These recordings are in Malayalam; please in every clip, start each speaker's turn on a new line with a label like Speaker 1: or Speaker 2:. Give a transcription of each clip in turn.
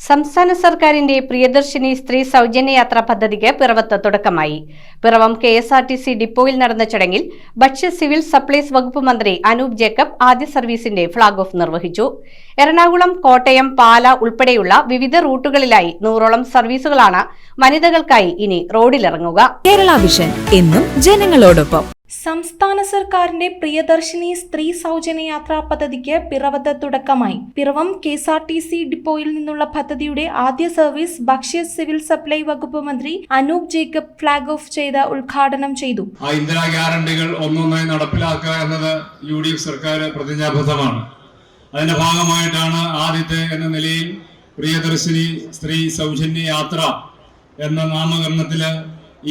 Speaker 1: സംസ്ഥാന സർക്കാരിന്റെ പ്രിയദർശിനി സ്ത്രീ സൗജന്യ യാത്രാ പദ്ധതിക്ക് പിറവത്ത് തുടക്കമായി. പിറവം KSRTC ഡിപ്പോയിൽ നടന്ന ചടങ്ങിൽ ഭക്ഷ്യ സിവിൽ സപ്ലൈസ് വകുപ്പ് മന്ത്രി അനൂപ് ജേക്കബ് ആദ്യ സർവീസിന്റെ ഫ്ളാഗ് ഓഫ് നിർവഹിച്ചു. എറണാകുളം, കോട്ടയം, പാല ഉൾപ്പെടെയുള്ള വിവിധ റൂട്ടുകളിലായി 100ഓളം സർവീസുകളാണ് വനിതകൾക്കായി ഇനി റോഡിലിറങ്ങുക.
Speaker 2: കേരള വിഷൻ എന്നും ജനങ്ങളോടൊപ്പം.
Speaker 3: സംസ്ഥാന സർക്കാരിന്റെ പ്രിയദർശിനി സ്ത്രീ സൗജന്യ യാത്രാ പദ്ധതിക്ക് പിറവത്ത് തുടക്കമായി. പിറവം KSRTC ഡിപ്പോയിൽ നിന്നുള്ള പദ്ധതിയുടെ ആദ്യ സർവീസ് ഭക്ഷ്യ സിവിൽ സപ്ലൈ വകുപ്പ് മന്ത്രി അനൂപ് ജേക്കബ് ഫ്ളാഗ് ഓഫ് ചെയ്ത് ഉദ്ഘാടനം ചെയ്തു.
Speaker 4: ഇന്ദിരാ ഗ്യാരണ്ടികൾ ഒന്നൊന്നായി നടപ്പിലാക്കുക എന്നത് UDF സർക്കാർ പ്രതിജ്ഞാബദ്ധമാണ്. അതിന്റെ ഭാഗമായിട്ടാണ് ആദ്യത്തെ എന്ന നിലയിൽ പ്രിയദർശിനി സ്ത്രീ സൗജന്യ യാത്ര എന്ന നാമകരണത്തില്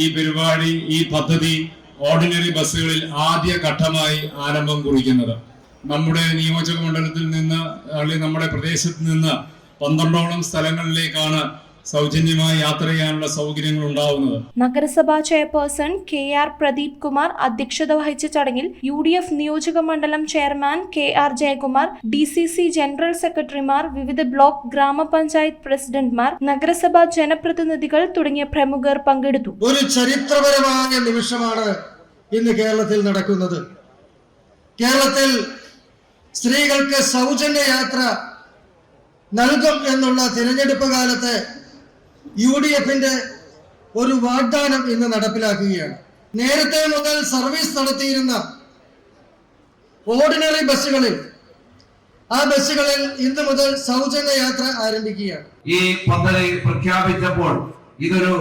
Speaker 4: ഈ പരിപാടി, ഈ പദ്ധതി ഓർഡിനറി ബസ്സുകളിൽ ആദ്യ ഘട്ടമായി ആരംഭം കുറിക്കുന്നത്. നമ്മുടെ നിയോജക മണ്ഡലത്തിൽ നിന്ന് അല്ലെങ്കിൽ നമ്മുടെ പ്രദേശത്ത് നിന്ന് 12ഓളം സ്ഥലങ്ങളിലേക്കാണ് സൗജന്യമായി യാത്ര ചെയ്യാനുള്ള സൗകര്യങ്ങൾ ഉണ്ടാവുന്നത്.
Speaker 3: നഗരസഭാ ചെയർപേഴ്സൺ KR പ്രദീപ് കുമാർ അധ്യക്ഷത വഹിച്ച ചടങ്ങിൽ UDF നിയോജക മണ്ഡലം chairman KR Jayakumar, DCC general സെക്രട്ടറിമാർ, വിവിധ ബ്ലോക്ക് ഗ്രാമപഞ്ചായത്ത് പ്രസിഡന്റ്മാർ, നഗരസഭാ ജനപ്രതിനിധികൾ തുടങ്ങിയ പ്രമുഖർ പങ്കെടുത്തു.
Speaker 5: ഒരു ചരിത്രപരമായ നിമിഷമാണ് ഇന്ന് കേരളത്തിൽ നടക്കുന്നത്. കേരളത്തിൽ സ്ത്രീകൾക്ക് സൗജന്യ യാത്ര നൽകും എന്നുള്ള തിരഞ്ഞെടുപ്പ് കാലത്ത് UDFന്റെ ഒരു വാഗ്ദാനം ഇന്ന് നടപ്പിലാക്കുകയാണ്. നേരത്തെ മുതൽ സർവീസ് നടത്തിയിരുന്ന ഓർഡിനറി ബസ്സുകളിൽ ഇന്ന് മുതൽ സൗജന്യ യാത്ര ആരംഭിക്കുകയാണ്.
Speaker 6: ഈ പദ്ധതി പ്രഖ്യാപിച്ചപ്പോൾ ഇതൊരു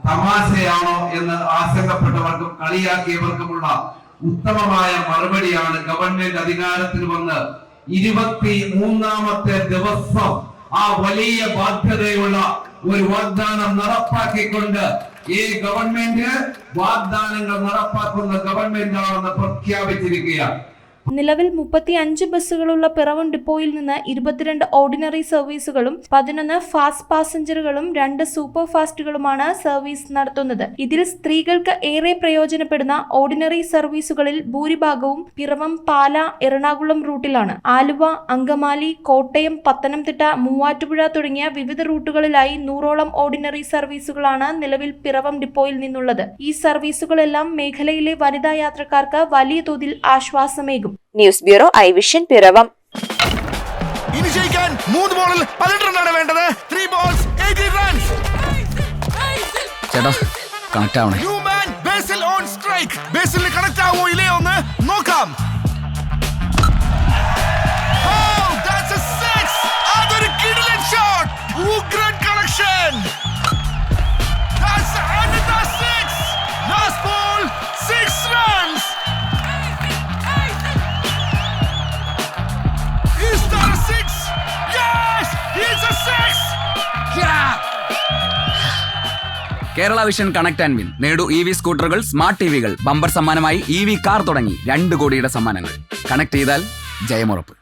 Speaker 6: തമാശയാണോ എന്ന് ആശങ്കപ്പെട്ടവർക്കും കളിയാക്കിയവർക്കുമുള്ള ഉത്തമമായ മറുപടിയാണ് ഗവൺമെന്റ് അധികാരത്തിൽ വന്ന് 23ാമത്തെ ദിവസം ആ വലിയ ബാധ്യതയുള്ള ഒരു വാഗ്ദാനം നടപ്പാക്കിക്കൊണ്ട് ഈ ഗവൺമെന്റ് വാഗ്ദാനങ്ങൾ നടപ്പാക്കുന്ന ഗവൺമെന്റ് ആണെന്ന് പ്രഖ്യാപിച്ചിരിക്കുകയാണ്.
Speaker 3: നിലവിൽ 35 ബസ്സുകളുള്ള പിറവം ഡിപ്പോയിൽ നിന്ന് 22 ഓർഡിനറി സർവീസുകളും 11 ഫാസ്റ്റ് പാസഞ്ചറുകളും 2 സൂപ്പർ ഫാസ്റ്റുകളുമാണ് സർവീസ് നടത്തുന്നത്. ഇതിൽ സ്ത്രീകൾക്ക് ഏറെ പ്രയോജനപ്പെടുന്ന ഓർഡിനറി സർവീസുകളിൽ ഭൂരിഭാഗവും പിറവം, പാല, എറണാകുളം റൂട്ടിലാണ്. ആലുവ, അങ്കമാലി, കോട്ടയം, പത്തനംതിട്ട, മൂവാറ്റുപുഴ തുടങ്ങിയ വിവിധ റൂട്ടുകളിലായി 100ഓളം ഓർഡിനറി സർവീസുകളാണ് നിലവിൽ പിറവം ഡിപ്പോയിൽ നിന്നുള്ളത്. ഈ സർവീസുകളെല്ലാം മേഖലയിലെ വനിതാ യാത്രക്കാർക്ക് വലിയ തോതിൽ ആശ്വാസമേകും.
Speaker 2: News bureau, I vision, Piravom.
Speaker 7: ഇനി ജയിക്കാൻ 3 ബോളിൽ 18 റണ്ണാണ് വേണ്ടത്. 3 balls 18 runs.
Speaker 8: ചേട്ടാ, കണക്ട് ആവണേ.
Speaker 7: New man Basil on strike. ബേസിലിന് കണക്ട് ആവോ ഇല്ലയോ എന്ന് നോക്കാം. Oh, that's a six. അതൊരു കിടിലൻ ഷോട്ട്. ഉഗ്രൻ connection. That's another six. Last ball 6 runs. Is that a six? Yes, it's a six. Yeah.
Speaker 8: Kerala vision connect and win. നേടൂ EV സ്കൂട്ടറുകൾ, സ്മാർട്ട് TVകൾ, ബമ്പർ സമ്മാനമായി EV കാർ തുടങ്ങി 2 കോടിയുടെ സമ്മാനങ്ങൾ. കണക്ട് ചെയ്താൽ ജയമുറപ്പ്.